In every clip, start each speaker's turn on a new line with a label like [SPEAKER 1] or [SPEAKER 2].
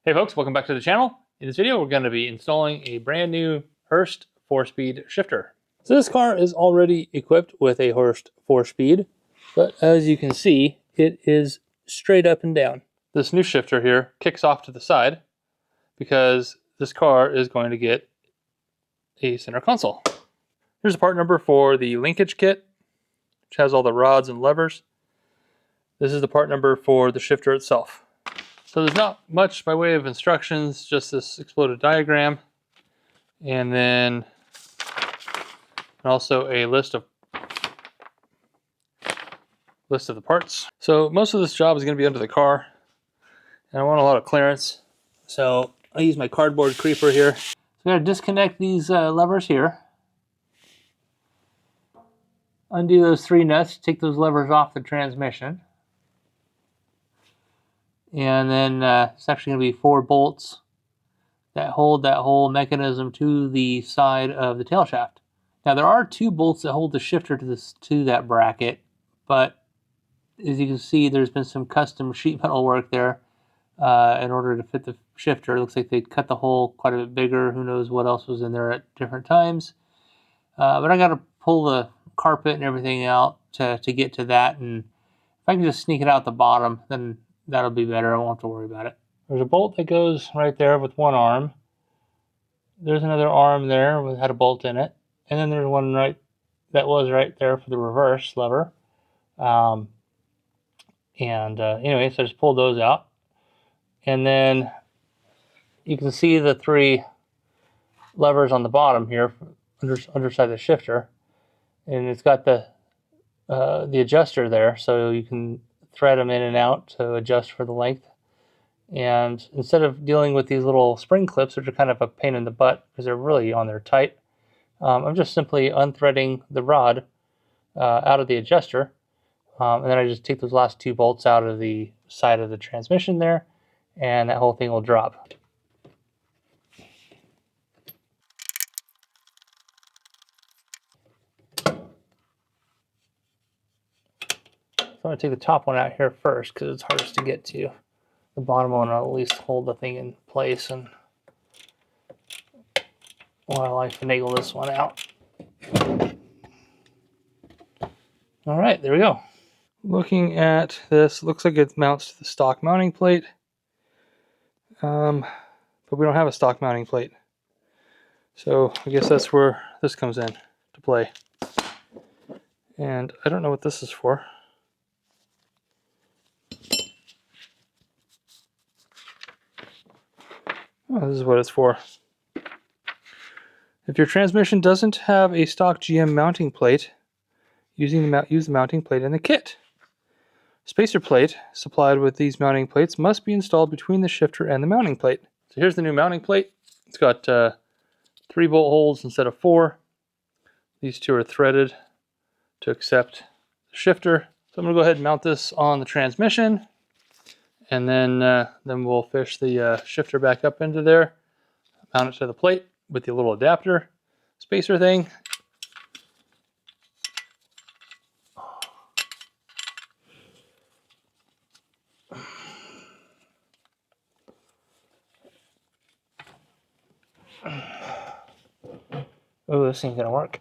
[SPEAKER 1] Hey folks, welcome back to the channel. In this video, we're going to be installing a brand new Hurst 4-speed shifter. So this car is already equipped with a Hurst 4-speed, but as you can see, it is straight up and down. This new shifter here kicks off to the side because this car is going to get a center console. Here's the part number for the linkage kit, which has all the rods and levers. This is the part number for the shifter itself. So there's not much by way of instructions, just this exploded diagram, and then also a list of the parts. So most of this job is going to be under the car, and I want a lot of clearance, so I use my cardboard creeper here. So I'm going to disconnect these levers here, undo those 3 nuts, take those levers off the transmission. And then it's actually going to be 4 bolts that hold that whole mechanism to the side of the tail shaft. Now there are 2 bolts that hold the shifter to that bracket, but as you can see, there's been some custom sheet metal work there in order to fit the shifter. It looks like they cut the hole quite a bit bigger. Who knows what else was in there at different times. But I got to pull the carpet and everything out to get to that, and if I can just sneak it out the bottom, then that'll be better. I won't have to worry about it. There's a bolt that goes right there with 1 arm. There's another arm there that had a bolt in it. And then there's one that was right there for the reverse lever. Anyway, so I just pulled those out. And then you can see the 3 levers on the bottom here, underside the shifter. And it's got the adjuster there, so you can thread them in and out to adjust for the length. And instead of dealing with these little spring clips, which are kind of a pain in the butt because they're really on there tight, I'm just simply unthreading the rod out of the adjuster, and then I just take those last 2 bolts out of the side of the transmission there, and that whole thing will drop. So I'm going to take the top one out here first because it's hardest to get to. The bottom one will at least hold the thing in place, and while I finagle this one out. All right, there we go. Looking at this, looks like it mounts to the stock mounting plate, but we don't have a stock mounting plate. So I guess that's where this comes in to play. And I don't know what this is for. Oh, this is what it's for. If your transmission doesn't have a stock GM mounting plate, use the mounting plate in the kit. Spacer plate supplied with these mounting plates must be installed between the shifter and the mounting plate. So here's the new mounting plate. It's got 3 bolt holes instead of 4. These 2 are threaded to accept the shifter. So I'm going to go ahead and mount this on the transmission, and then we'll fish the shifter back up into there, mount it to the plate with the little adapter spacer thing. Oh, this ain't gonna work.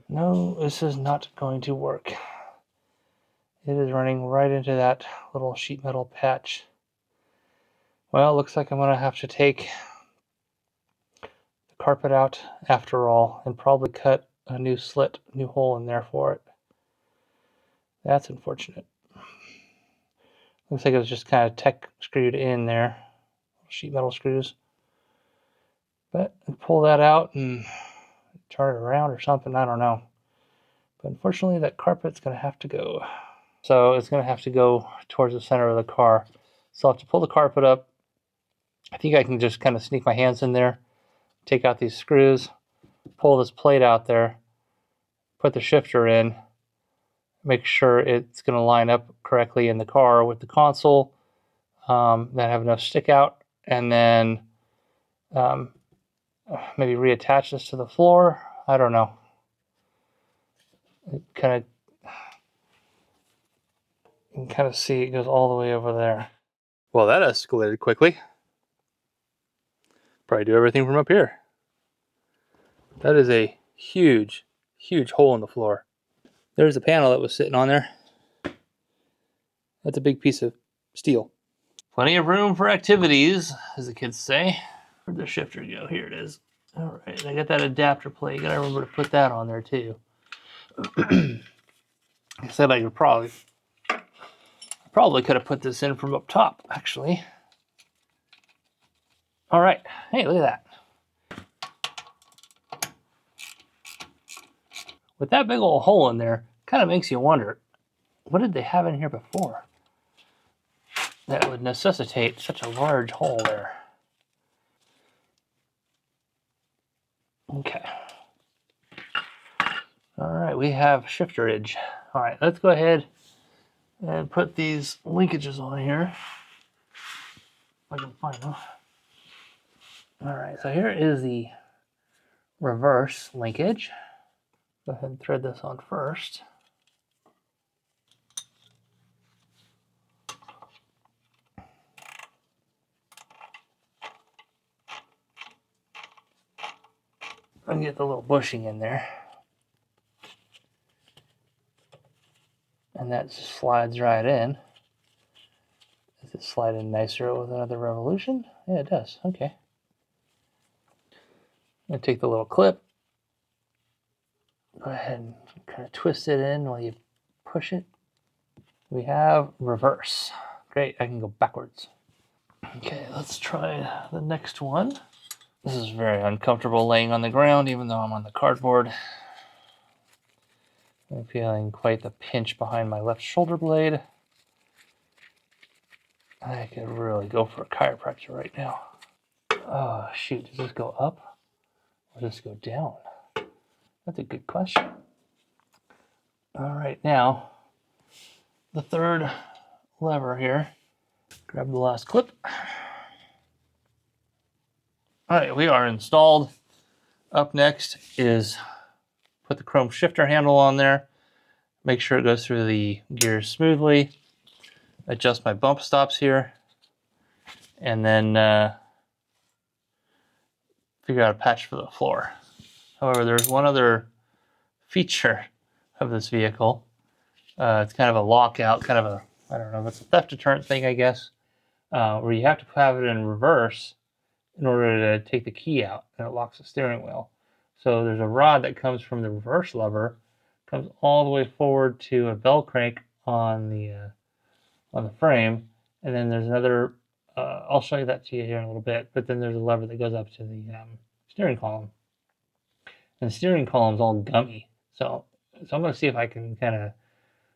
[SPEAKER 1] No, this is not going to work. It is running right into that little sheet metal patch. Well, it looks like I'm gonna have to take the carpet out after all and probably cut a new hole in there for it. That's unfortunate. Looks like it was just kind of tech screwed in there, sheet metal screws. But I'll pull that out and turn it around or something, I don't know. But unfortunately, that carpet's gonna have to go. So it's gonna have to go towards the center of the car. So I'll have to pull the carpet up. I think I can just kind of sneak my hands in there, take out these screws, pull this plate out there, put the shifter in, make sure it's going to line up correctly in the car with the console, then have enough stick out, and then maybe reattach this to the floor. I don't know. You can kind of see it goes all the way over there. Well, that escalated quickly. Probably do everything from up here. That is a huge, huge hole in the floor. There's the panel that was sitting on there. That's a big piece of steel. Plenty of room for activities, as the kids say. Where'd the shifter go? Here it is. All right, I got that adapter plate. Gotta remember to put that on there too. I said I could probably could have put this in from up top, actually. All right, hey, look at that. With that big old hole in there, kind of makes you wonder, what did they have in here before that would necessitate such a large hole there? Okay. All right, we have shifterage. All right, let's go ahead and put these linkages on here. If I can find them. All right, so here is the reverse linkage. Go ahead and thread this on first. And get the little bushing in there. And that just slides right in. Does it slide in nicer with another revolution? Yeah, it does. Okay. I'm going to take the little clip. Go ahead and kind of twist it in while you push it. We have reverse. Great, I can go backwards. Okay, let's try the next one. This is very uncomfortable laying on the ground, even though I'm on the cardboard. I'm feeling quite the pinch behind my left shoulder blade. I could really go for a chiropractor right now. Oh, shoot, does this go up or does this go down? That's a good question. All right, now, the third lever here. Grab the last clip. All right, we are installed. Up next is put the chrome shifter handle on there. Make sure it goes through the gears smoothly. Adjust my bump stops here. And then figure out a patch for the floor. However, there's one other feature of this vehicle. It's kind of a lockout, kind of a, I don't know, it's a theft deterrent thing, I guess, where you have to have it in reverse in order to take the key out, and it locks the steering wheel. So there's a rod that comes from the reverse lever, comes all the way forward to a bell crank on the frame, and then there's another. I'll show you that to you here in a little bit. But then there's a lever that goes up to the steering column, and the steering column's all gummy. So I'm going to see if I can kind of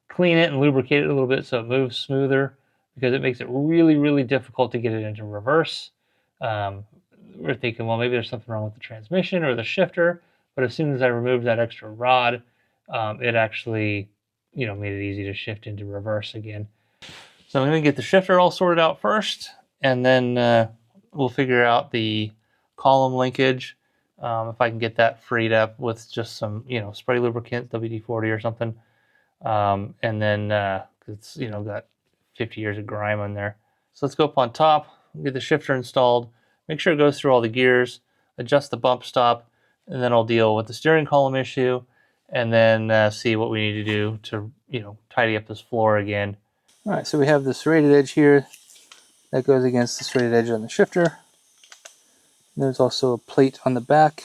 [SPEAKER 1] clean it and lubricate it a little bit so it moves smoother, because it makes it really, really difficult to get it into reverse. We're thinking, well, maybe there's something wrong with the transmission or the shifter, but as soon as I removed that extra rod, it actually, made it easy to shift into reverse again. So I'm going to get the shifter all sorted out first, and then we'll figure out the column linkage. If I can get that freed up with just some, spray lubricant, WD-40 or something. And then it's, got 50 years of grime on there. So let's go up on top, get the shifter installed, make sure it goes through all the gears, adjust the bump stop, and then I'll deal with the steering column issue, and then see what we need to do to, tidy up this floor again. All right, so we have the serrated edge here that goes against the serrated edge on the shifter. There's also a plate on the back.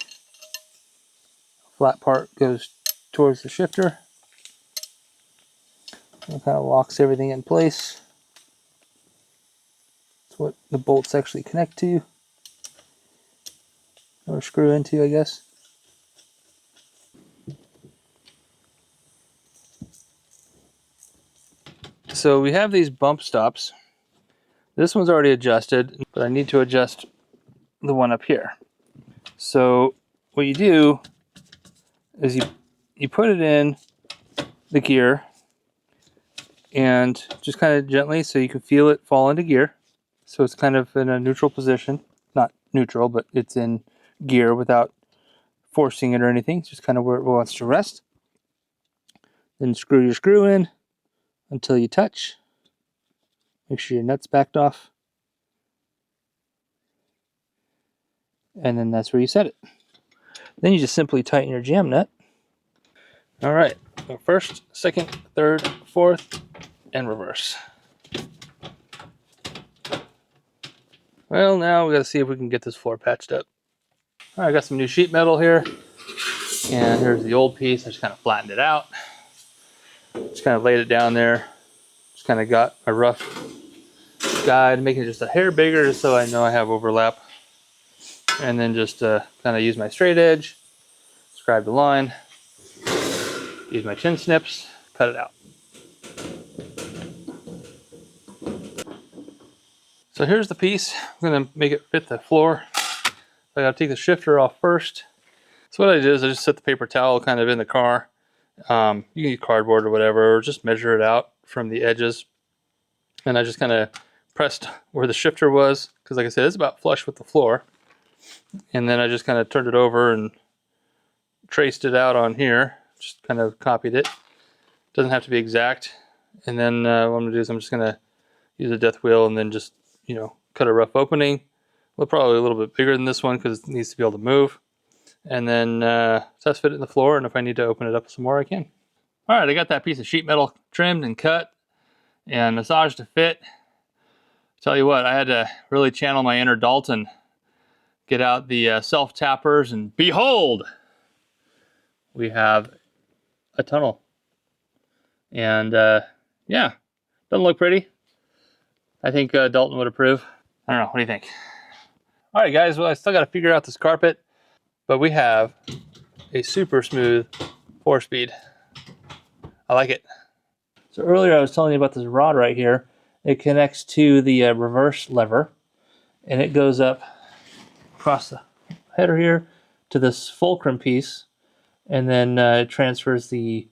[SPEAKER 1] Flat part goes towards the shifter. It kind of locks everything in place. That's what the bolts actually connect to, or screw into, I guess. So we have these bump stops. This one's already adjusted, but I need to adjust the one up here. So what you do is you put it in the gear, and just kind of gently, so you can feel it fall into gear. So it's kind of in a neutral position. Not neutral, but it's in gear without forcing it or anything. It's just kind of where it wants to rest. Then screw your screw in until you touch. Make sure your nut's backed off. and then that's where you set it. Then you just simply tighten your jam nut. All right, so first, second, third, fourth, and reverse. Well, now we got to see if we can get this floor patched up. All right, I got some new sheet metal here, and here's the old piece. I just kind of flattened it out. Just kind of laid it down there. Just kind of got a rough guide, making it just a hair bigger just so I know I have overlap. And then just kind of use my straight edge, scribe the line, use my chin snips, cut it out. So here's the piece. I'm gonna make it fit the floor. I gotta take the shifter off first. So what I did is I just set the paper towel kind of in the car. You can use cardboard or whatever, or just measure it out from the edges. And I just kind of pressed where the shifter was, because like I said, it's about flush with the floor. And then I just kind of turned it over and traced it out on here. Just kind of copied it. Doesn't have to be exact. And then what I'm gonna do is I'm just gonna use a death wheel and then just, you know, cut a rough opening. Well, probably a little bit bigger than this one because it needs to be able to move. And then test fit it in the floor, and if I need to open it up some more, I can. All right, I got that piece of sheet metal trimmed and cut and massaged to fit. Tell you what, I had to really channel my inner Dalton, get out the self-tappers, and behold, we have a tunnel. And yeah, doesn't look pretty. I think Dalton would approve. I don't know, what do you think? All right, guys, well, I still got to figure out this carpet, but we have a super smooth 4-speed. I like it. So earlier I was telling you about this rod right here. It connects to the reverse lever, and it goes up across the header here to this fulcrum piece, and then it transfers the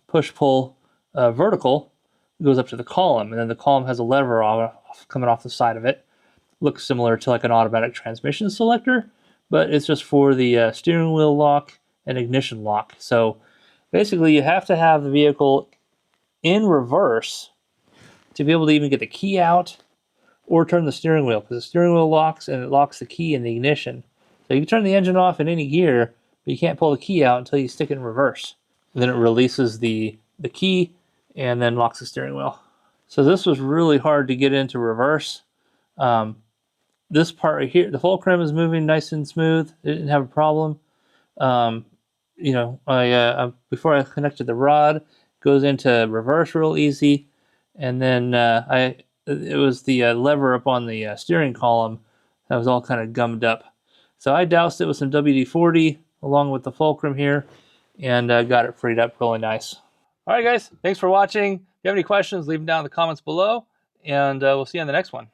[SPEAKER 1] push-pull vertical. It goes up to the column, and then the column has a lever coming off the side of it. Looks similar to like an automatic transmission selector, but it's just for the steering wheel lock and ignition lock. So basically you have to have the vehicle in reverse to be able to even get the key out or turn the steering wheel, because the steering wheel locks and it locks the key in the ignition. So you can turn the engine off in any gear, but you can't pull the key out until you stick it in reverse. And then it releases the key and then locks the steering wheel. So this was really hard to get into reverse. This part right here, the fulcrum is moving nice and smooth. It didn't have a problem. You know, before I connected the rod, goes into reverse real easy, and then it was the lever up on the steering column that was all kind of gummed up. So I doused it with some WD-40 along with the fulcrum here, and got it freed up really nice. All right, guys, thanks for watching. If you have any questions, leave them down in the comments below, and we'll see you on the next one.